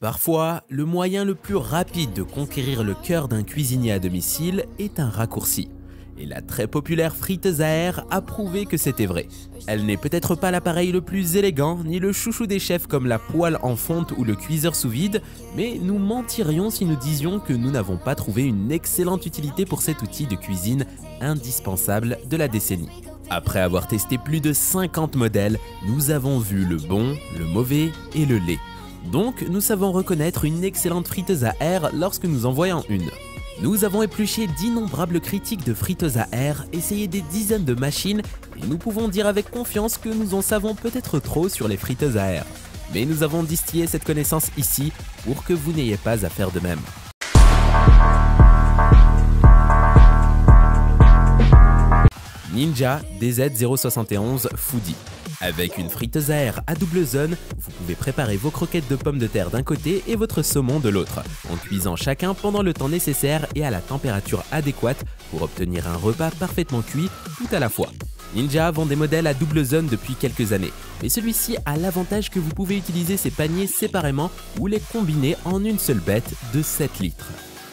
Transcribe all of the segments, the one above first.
Parfois, le moyen le plus rapide de conquérir le cœur d'un cuisinier à domicile est un raccourci. Et la très populaire friteuse à air a prouvé que c'était vrai. Elle n'est peut-être pas l'appareil le plus élégant, ni le chouchou des chefs comme la poêle en fonte ou le cuiseur sous vide, mais nous mentirions si nous disions que nous n'avons pas trouvé une excellente utilité pour cet outil de cuisine indispensable de la décennie. Après avoir testé plus de 50 modèles, nous avons vu le bon, le mauvais et le laid. Donc, nous savons reconnaître une excellente friteuse à air lorsque nous en voyons une. Nous avons épluché d'innombrables critiques de friteuses à air, essayé des dizaines de machines, et nous pouvons dire avec confiance que nous en savons peut-être trop sur les friteuses à air. Mais nous avons distillé cette connaissance ici pour que vous n'ayez pas à faire de même. Ninja DZ071 Foodie. Avec une friteuse à air à double zone, vous pouvez préparer vos croquettes de pommes de terre d'un côté et votre saumon de l'autre, en cuisant chacun pendant le temps nécessaire et à la température adéquate pour obtenir un repas parfaitement cuit tout à la fois. Ninja vend des modèles à double zone depuis quelques années, mais celui-ci a l'avantage que vous pouvez utiliser ces paniers séparément ou les combiner en une seule bête de 7 litres.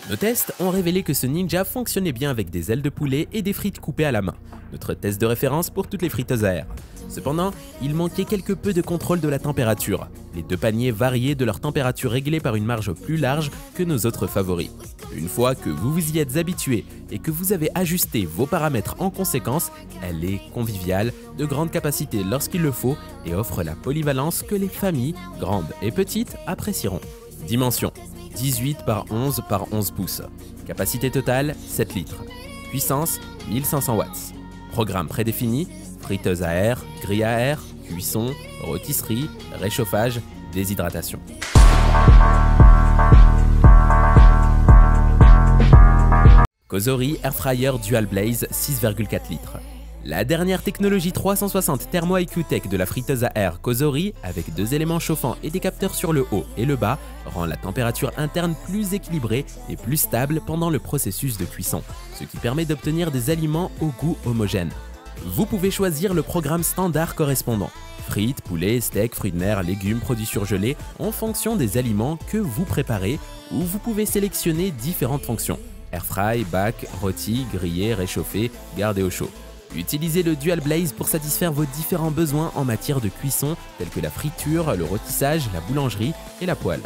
Nos tests ont révélé que ce Ninja fonctionnait bien avec des ailes de poulet et des frites coupées à la main, notre test de référence pour toutes les friteuses à air. Cependant, il manquait quelque peu de contrôle de la température. Les deux paniers variaient de leur température réglée par une marge plus large que nos autres favoris. Une fois que vous vous y êtes habitué et que vous avez ajusté vos paramètres en conséquence, elle est conviviale, de grande capacité lorsqu'il le faut et offre la polyvalence que les familles, grandes et petites, apprécieront. Dimension: 18 par 11 par 11 pouces. Capacité totale: 7 litres. Puissance: 1500 watts. Programme prédéfini: friteuse à air, grille à air, cuisson, rôtisserie, réchauffage, déshydratation. Cosori Air Fryer Dual Blaze 6,4 litres. La dernière technologie 360 Thermo IQ Tech de la friteuse à air Cosori, avec deux éléments chauffants et des capteurs sur le haut et le bas, rend la température interne plus équilibrée et plus stable pendant le processus de cuisson, ce qui permet d'obtenir des aliments au goût homogène. Vous pouvez choisir le programme standard correspondant: frites, poulet, steak, fruits de mer, légumes, produits surgelés, en fonction des aliments que vous préparez, ou vous pouvez sélectionner différentes fonctions: air fry, back, rôti, grillé, réchauffé, garder au chaud. Utilisez le Dual Blaze pour satisfaire vos différents besoins en matière de cuisson, tels que la friture, le rôtissage, la boulangerie et la poêle.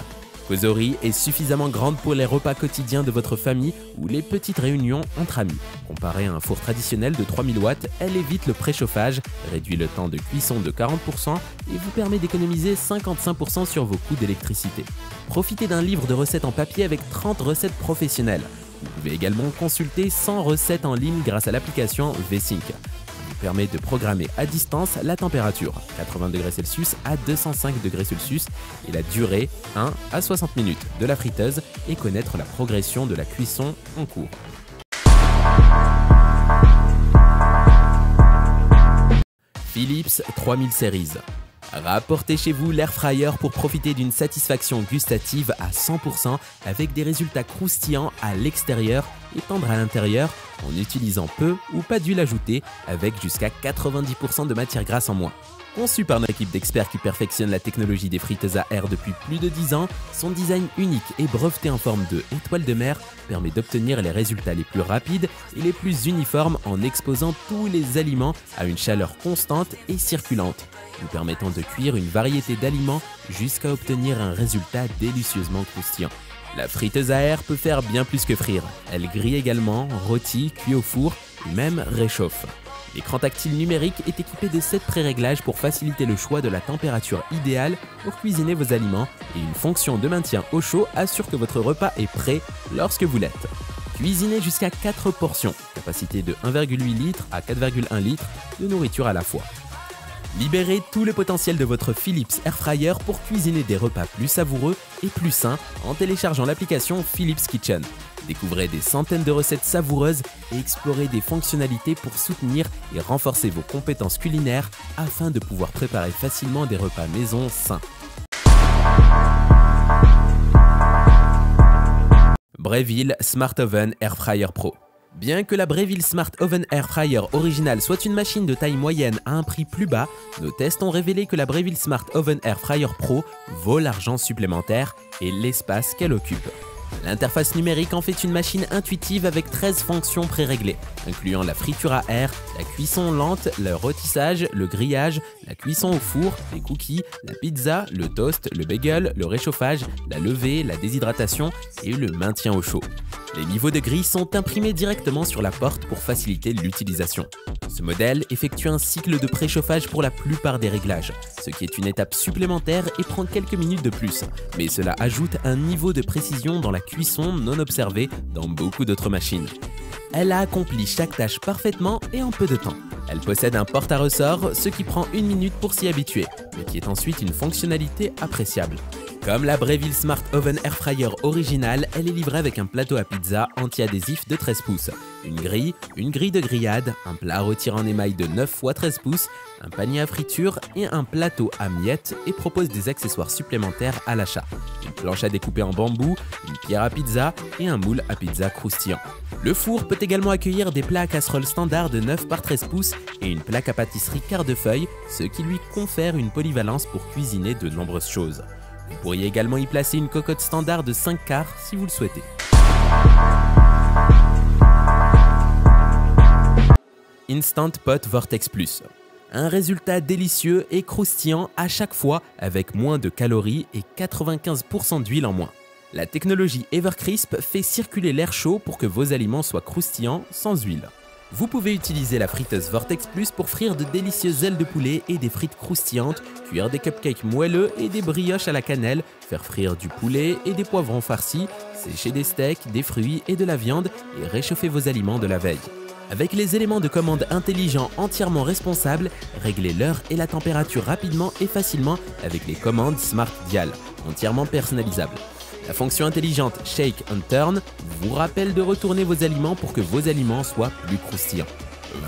Cosori est suffisamment grande pour les repas quotidiens de votre famille ou les petites réunions entre amis. Comparée à un four traditionnel de 3000 watts, elle évite le préchauffage, réduit le temps de cuisson de 40% et vous permet d'économiser 55% sur vos coûts d'électricité. Profitez d'un livre de recettes en papier avec 30 recettes professionnelles. Vous pouvez également consulter 100 recettes en ligne grâce à l'application VSync. Qui permet de programmer à distance la température, 80°C à 205°C, et la durée, 1 à 60 minutes, de la friteuse et connaître la progression de la cuisson en cours. Philips 3000 Series. Rapportez chez vous l'air fryer pour profiter d'une satisfaction gustative à 100% avec des résultats croustillants à l'extérieur et tendres à l'intérieur en utilisant peu ou pas d'huile ajoutée avec jusqu'à 90% de matière grasse en moins. Conçu par une équipe d'experts qui perfectionne la technologie des friteuses à air depuis plus de 10 ans, son design unique et breveté en forme de étoile de mer permet d'obtenir les résultats les plus rapides et les plus uniformes en exposant tous les aliments à une chaleur constante et circulante, nous permettant de cuire une variété d'aliments jusqu'à obtenir un résultat délicieusement croustillant. La friteuse à air peut faire bien plus que frire. Elle grille également, rôtit, cuit au four et même réchauffe. L'écran tactile numérique est équipé de 7 pré-réglages pour faciliter le choix de la température idéale pour cuisiner vos aliments et une fonction de maintien au chaud assure que votre repas est prêt lorsque vous l'êtes. Cuisinez jusqu'à 4 portions, capacité de 1,8 litre à 4,1 litres de nourriture à la fois. Libérez tout le potentiel de votre Philips Air Fryer pour cuisiner des repas plus savoureux et plus sains en téléchargeant l'application Philips Kitchen. Découvrez des centaines de recettes savoureuses et explorez des fonctionnalités pour soutenir et renforcer vos compétences culinaires afin de pouvoir préparer facilement des repas maison sains. Breville Smart Oven Air Fryer Pro. Bien que la Breville Smart Oven Air Fryer originale soit une machine de taille moyenne à un prix plus bas, nos tests ont révélé que la Breville Smart Oven Air Fryer Pro vaut l'argent supplémentaire et l'espace qu'elle occupe. L'interface numérique en fait une machine intuitive avec 13 fonctions préréglées, incluant la friture à air, la cuisson lente, le rôtissage, le grillage, la cuisson au four, les cookies, la pizza, le toast, le bagel, le réchauffage, la levée, la déshydratation et le maintien au chaud. Les niveaux de grille sont imprimés directement sur la porte pour faciliter l'utilisation. Ce modèle effectue un cycle de préchauffage pour la plupart des réglages, ce qui est une étape supplémentaire et prend quelques minutes de plus, mais cela ajoute un niveau de précision dans la cuisson non observé dans beaucoup d'autres machines. Elle a accompli chaque tâche parfaitement et en peu de temps. Elle possède un porte à ressort, ce qui prend 1 minute pour s'y habituer, mais qui est ensuite une fonctionnalité appréciable. Comme la Breville Smart Oven Air Fryer originale, elle est livrée avec un plateau à pizza anti-adhésif de 13 pouces, une grille de grillade, un plat à rôtir en émail de 9 x 13 pouces, un panier à friture et un plateau à miettes et propose des accessoires supplémentaires à l'achat. Une planche à découper en bambou, une pierre à pizza et un moule à pizza croustillant. Le four peut également accueillir des plats à casserole standard de 9 x 13 pouces et une plaque à pâtisserie quart de feuille, ce qui lui confère une polyvalence pour cuisiner de nombreuses choses. Vous pourriez également y placer une cocotte standard de 5 quarts si vous le souhaitez. Instant Pot Vortex Plus. Un résultat délicieux et croustillant à chaque fois avec moins de calories et 95% d'huile en moins. La technologie Evercrisp fait circuler l'air chaud pour que vos aliments soient croustillants sans huile. Vous pouvez utiliser la friteuse Vortex Plus pour frire de délicieuses ailes de poulet et des frites croustillantes, cuire des cupcakes moelleux et des brioches à la cannelle, faire frire du poulet et des poivrons farcis, sécher des steaks, des fruits et de la viande et réchauffer vos aliments de la veille. Avec les éléments de commande intelligents entièrement responsables, réglez l'heure et la température rapidement et facilement avec les commandes Smart Dial, entièrement personnalisables. La fonction intelligente Shake and Turn vous rappelle de retourner vos aliments pour que vos aliments soient plus croustillants.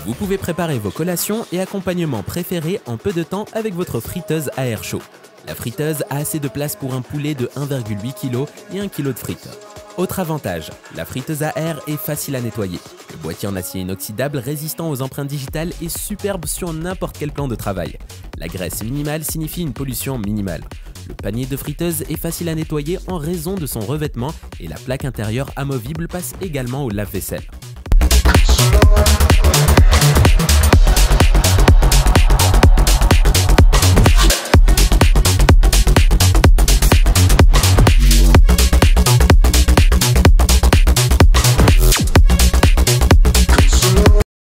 Vous pouvez préparer vos collations et accompagnements préférés en peu de temps avec votre friteuse à air chaud. La friteuse a assez de place pour un poulet de 1,8 kg et 1 kg de frites. Autre avantage, la friteuse à air est facile à nettoyer. Le boîtier en acier inoxydable résistant aux empreintes digitales est superbe sur n'importe quel plan de travail. La graisse minimale signifie une pollution minimale. Le panier de friteuse est facile à nettoyer en raison de son revêtement et la plaque intérieure amovible passe également au lave-vaisselle.